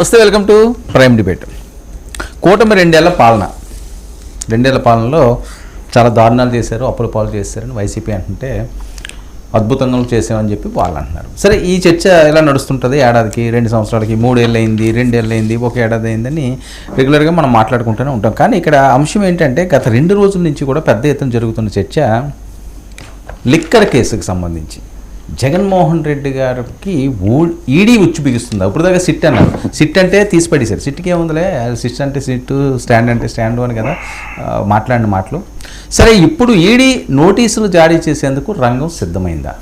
వస్తే welcome to prime debate. కూటమి రెండేళ్ల పాలనలో చాలా దారుణాలు చేశారు, అప్పుల పాలు చేశారని వైసీపీ అంటుంటే అద్భుతంగా చేసామని చెప్పి వాళ్ళు అంటున్నారు. సరే, ఈ చర్చ ఎలా నడుస్తుంటుంది? ఏడాదికి 2 సంవత్సరాలకి 3 ఏళ్ళు అయింది, 2 ఏళ్ళు అయింది, 1 ఏడాది అయిందని రెగ్యులర్గా మనం మాట్లాడుకుంటూనే ఉంటాం. కానీ ఇక్కడ అంశం ఏంటంటే గత 2 రోజుల నుంచి కూడా పెద్ద ఎత్తున జరుగుతున్న చర్చ లిక్కర్ కేసుకు సంబంధించి. జగన్మోహన్ రెడ్డి గారికి ఈడీ ఉచ్చు బిగుస్తుంది. అప్పుడు దాకా సిట్ అన్నారు, సిట్ అంటే తీసిపడేశారు. సిట్కి ఏముందిలే, సిట్ అంటే సిట్టు, స్టాండ్ అంటే స్టాండ్ అని కదా మాట్లాడిన మాటలు. సరే, ఇప్పుడు ఈడీ నోటీసులు జారీ చేసేందుకు రంగం సిద్ధమైందా?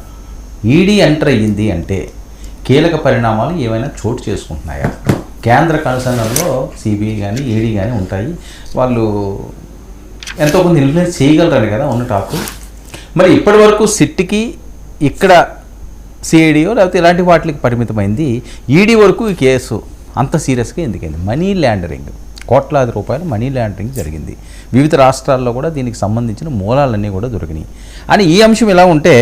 ఈడీ ఎంటర్ అయ్యింది అంటే కీలక పరిణామాలు ఏమైనా చోటు చేసుకుంటున్నాయా? కేంద్ర కనుసన్నల్లో సిబిఐ కానీ ఈడీ కానీ ఉంటాయి, వాళ్ళు ఎంతో కొంత ఇన్ఫ్లుయెన్స్ చేయగలరని కదా ఉన్న టాకు. మరి ఇప్పటి వరకు సిట్కి ఇక్కడ సిఐడియో లేకపోతే ఇలాంటి వాటికి పరిమితమైంది. ఈడీ వరకు ఈ కేసు అంత సీరియస్గా ఎందుకైంది? మనీ లాండరింగ్, కోట్లాది రూపాయల మనీ లాండరింగ్ జరిగింది. వివిధ రాష్ట్రాల్లో కూడా దీనికి సంబంధించిన మూలాలన్నీ కూడా దొరికినాయి అని ఈ అంశం ఇలా ఉంటే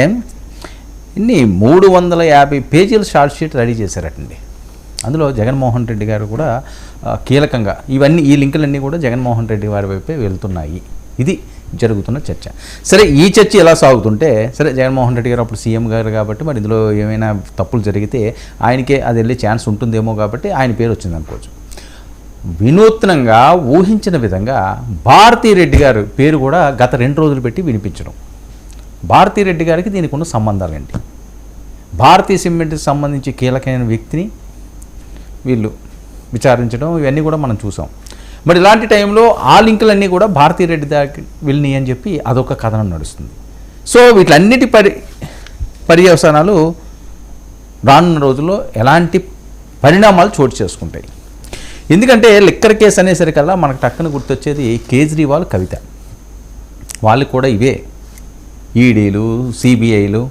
ఇన్ని 350 పేజీల షార్ట్ షీట్ రెడీ చేశారటండి. అందులో జగన్మోహన్ రెడ్డి గారు కూడా కీలకంగా ఈ లింకులన్నీ కూడా జగన్మోహన్ రెడ్డి వారి వైపే వెళ్తున్నాయి. ఇది జరుగుతున్న చర్చ. సరే, ఈ చర్చ ఎలా సాగుతుంటే, సరే జగన్మోహన్ రెడ్డి గారు అప్పుడు సీఎం గారు కాబట్టి మరి ఇందులో ఏమైనా తప్పులు జరిగితే ఆయనకే అది వెళ్ళే ఛాన్స్ ఉంటుందేమో కాబట్టి ఆయన పేరు వచ్చింది అనుకోవచ్చు. వినూత్నంగా ఊహించిన విధంగా భారతీరెడ్డి గారు పేరు కూడా గత 2 రోజులు పెట్టి వినిపించడం. భారతీరెడ్డి గారికి దీనికి ఉన్న సంబంధాలేంటి? భారతీయ సిమెంట్కి సంబంధించి కీలకమైన వ్యక్తిని వీళ్ళు విచారించడం ఇవన్నీ కూడా మనం చూసాం. మరి ఇలాంటి టైంలో ఆ లింకులన్నీ కూడా భారతీరెడ్డి దానికి వెళ్ళినాయి అని చెప్పి అదొక కథనం నడుస్తుంది. సో వీటన్నిటి పర్యవసానాలు రానున్న రోజుల్లో ఎలాంటి పరిణామాలు చోటు చేసుకుంటాయి? ఎందుకంటే లిక్కర్ కేసు అనేసరికల్లా మనకు టక్కున గుర్తొచ్చేది కేజ్రీవాల్, కవిత. వాళ్ళు కూడా ఇవే ఈడీలు, సిబిఐలు.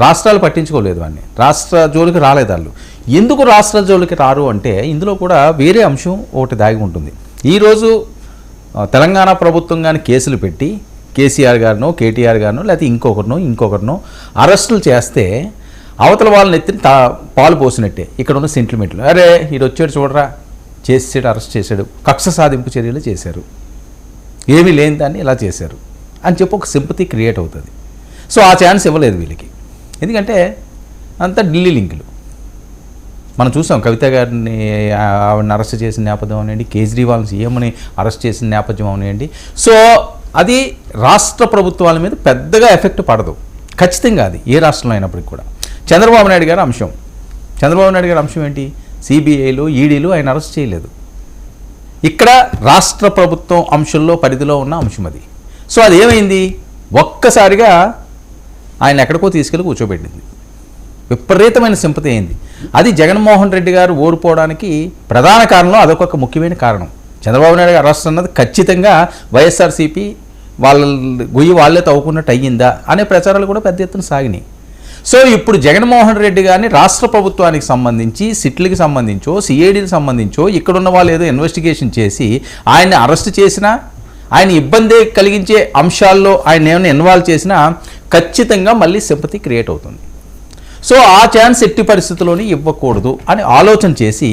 రాష్ట్రాలు పట్టించుకోలేదు, వాడిని రాష్ట్ర జోలికి రాలేదు వాళ్ళు. ఎందుకు రాష్ట్ర జోలికి రారు అంటే ఇందులో కూడా వేరే అంశం ఒకటి దాగి ఉంటుంది. ఈరోజు తెలంగాణ ప్రభుత్వం కానీ కేసులు పెట్టి కేసీఆర్ గారినో, కేటీఆర్ గారినో, లేకపోతే ఇంకొకరినో అరెస్టులు చేస్తే అవతల వాళ్ళని ఎత్తి పాలు పోసినట్టే ఇక్కడ ఉన్న సెంటిమెంట్లు. అరే ఇది వచ్చాడు చూడరా, చేసాడు, అరెస్ట్ చేశాడు, కక్ష సాధింపు చర్యలు చేశారు, ఏమీ లేని దాన్ని ఇలా చేశారు అని చెప్పి ఒక సింపతి క్రియేట్ అవుతుంది. సో ఆ ఛాన్స్ ఇవ్వలేదు వీళ్ళకి. ఎందుకంటే అంతా ఢిల్లీ లింకులు మనం చూసాం. కవిత గారిని ఆవిడని అరెస్ట్ చేసిన నేపథ్యం అవనివ్వండి, కేజ్రీవాల్ సీఎంని అరెస్ట్ చేసిన నేపథ్యం అవనివ్వండి. సో అది రాష్ట్ర ప్రభుత్వాల మీద పెద్దగా ఎఫెక్ట్ పడదు ఖచ్చితంగా, అది ఏ రాష్ట్రంలో అయినప్పటికీ కూడా. చంద్రబాబు నాయుడు గారి అంశం ఏంటి? సిబిఐలు, ఈడీలు ఆయన అరెస్ట్ చేయలేదు. ఇక్కడ రాష్ట్ర ప్రభుత్వం అంశంలో పరిధిలో ఉన్న అంశం అది. సో అది ఏమైంది? ఒక్కసారిగా ఆయన ఎక్కడికో తీసుకెళ్ళి కూర్చోబెట్టింది. విపరీతమైన సింపతి అయింది. అది జగన్మోహన్ రెడ్డి గారు ఓడిపోవడానికి ప్రధాన కారణంలో అదొక ముఖ్యమైన కారణం. చంద్రబాబు నాయుడు గారు అరెస్ట్ అన్నది ఖచ్చితంగా వైఎస్ఆర్సీపీ వాళ్ళ గొయ్యి వాళ్ళే తవ్వుకున్నట్టు అయ్యిందా అనే ప్రచారాలు కూడా పెద్ద ఎత్తున సాగినాయి. సో ఇప్పుడు జగన్మోహన్ రెడ్డి గారిని రాష్ట్ర ప్రభుత్వానికి సంబంధించి, సిట్లకి సంబంధించో, సిఐడికి సంబంధించో ఇక్కడున్న వాళ్ళు ఏదో ఇన్వెస్టిగేషన్ చేసి ఆయన్ని అరెస్ట్ చేసినా, ఆయన ఇబ్బంది కలిగించే అంశాల్లో ఆయన ఏమైనా ఇన్వాల్వ్ చేసినా ఖచ్చితంగా మళ్ళీ సింపతి క్రియేట్ అవుతుంది. సో ఆ ఛాన్స్ ఎట్టి పరిస్థితుల్లోనే ఇవ్వకూడదు అని ఆలోచన చేసి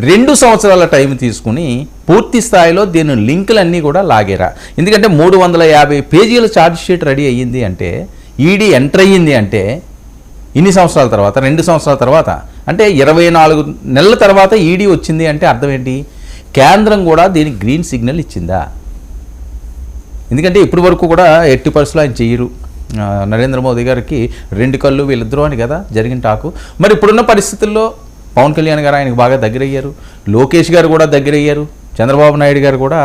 2 సంవత్సరాల టైం తీసుకుని పూర్తి స్థాయిలో దీని లింకులన్నీ కూడా లాగేరా. ఎందుకంటే 350 పేజీల ఛార్జ్ షీట్ రెడీ అయ్యింది అంటే, ఈడీ ఎంటర్ అయ్యింది అంటే ఇన్ని సంవత్సరాల తర్వాత, 2 సంవత్సరాల తర్వాత, అంటే 24 నెలల తర్వాత ఈడీ వచ్చింది అంటే అర్థం ఏంటి? కేంద్రం కూడా దీనికి గ్రీన్ సిగ్నల్ ఇచ్చిందా? ఎందుకంటే ఇప్పటి వరకు కూడా ఎట్టి పరిస్థితులు ఆయన చెయ్యరు, నరేంద్ర మోదీ గారికి 2 కళ్ళు వీళ్ళిద్దరూ అని కదా జరిగిన టాకు. మరి ఇప్పుడున్న పరిస్థితుల్లో పవన్ కళ్యాణ్ గారు ఆయనకు బాగా దగ్గరయ్యారు, లోకేష్ గారు కూడా దగ్గరయ్యారు, చంద్రబాబు నాయుడు గారు కూడా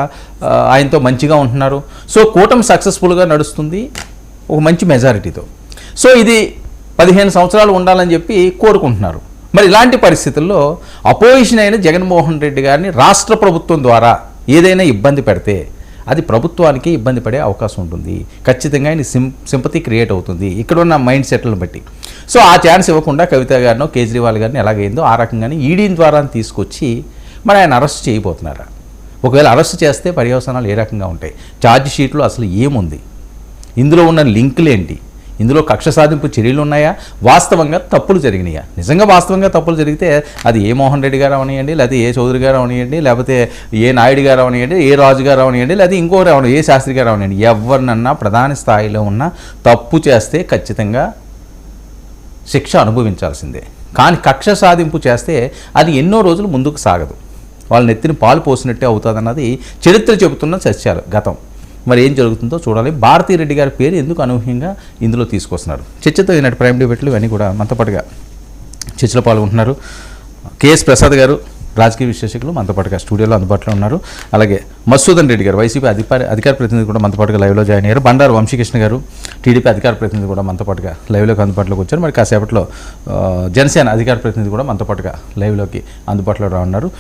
ఆయనతో మంచిగా ఉంటున్నారు. సో కూటమి సక్సెస్ఫుల్గా నడుస్తుంది ఒక మంచి మెజారిటీతో. సో ఇది 15 సంవత్సరాలు ఉండాలని చెప్పి కోరుకుంటున్నారు. మరి ఇలాంటి పరిస్థితుల్లో అపోజిషన్ అయిన జగన్మోహన్ రెడ్డి గారిని రాష్ట్ర ప్రభుత్వం ద్వారా ఏదైనా ఇబ్బంది పెడితే అది ప్రభుత్వానికి ఇబ్బంది పడే అవకాశం ఉంటుంది. ఖచ్చితంగా ఆయన సింపతి క్రియేట్ అవుతుంది ఇక్కడున్న మైండ్ సెట్లను బట్టి. సో ఆ ఛాన్స్ ఇవ్వకుండా కవిత గారినో, కేజ్రీవాల్ గారిని ఎలాగైందో ఆ రకంగానే ఈడీ ద్వారా తీసుకొచ్చి మరి ఆయన అరెస్ట్ చేయబోతున్నారా? ఒకవేళ అరెస్ట్ చేస్తే పర్యవసానాలు ఏ రకంగా ఉంటాయి? ఛార్జ్ షీట్లో అసలు ఏముంది? ఇందులో ఉన్న లింకులు ఏంటి? ఇందులో కక్ష సాధింపు చర్యలు ఉన్నాయా, వాస్తవంగా తప్పులు జరిగినాయా? నిజంగా వాస్తవంగా తప్పులు జరిగితే అది ఏ మోహన్ రెడ్డి గారు అవనియండి, లేకపోతే ఏ చౌదరి గారు అవనియండి, లేకపోతే ఏ నాయుడు గారు అవనియండి, ఏ రాజు గారు అవనియండి, లేకపోతే ఇంకోరు అవని, ఏ శాస్త్రి గారు అవనియండి, ఎవరినన్నా ప్రధాన స్థాయిలో ఉన్న తప్పు చేస్తే ఖచ్చితంగా శిక్ష అనుభవించాల్సిందే. కానీ కక్ష సాధింపు చేస్తే అది ఎన్నో రోజులు ముందుకు సాగదు, వాళ్ళ నెత్తిని పాలు పోసినట్టే అవుతుందన్నది చరిత్ర చెబుతున్న సత్యాలు, గతం. మరి ఏం జరుగుతుందో చూడాలి. భారతీరెడ్డి గారి పేరు ఎందుకు అనూహ్యంగా ఇందులో తీసుకొస్తున్నారు? చర్చతో ఈనాటి ప్రైమ్ డిబేట్లు ఇవన్నీ కూడా మనతో పాటుగా చర్చలో పాల్గొంటున్నారు. కేఎస్ ప్రసాద్ గారు రాజకీయ విశ్లేషకులు మనతో పాటుగా స్టూడియోలో అందుబాటులో ఉన్నారు. అలాగే మధుసూదన్ రెడ్డి గారు వైసీపీ అధికార ప్రతినిధి కూడా మనతో పాటుగా లైవ్లో జాయిన్ అయ్యారు. బండారు వంశీకృష్ణ గారు టీడీపీ అధికార ప్రతినిధి కూడా మనతో పాటుగా లైవ్లోకి అందుబాటులోకి వచ్చారు. మరి కాసేపట్లో జనసేన అధికార ప్రతినిధి కూడా మనతో పాటుగా లైవ్లోకి అందుబాటులో రానున్నారు.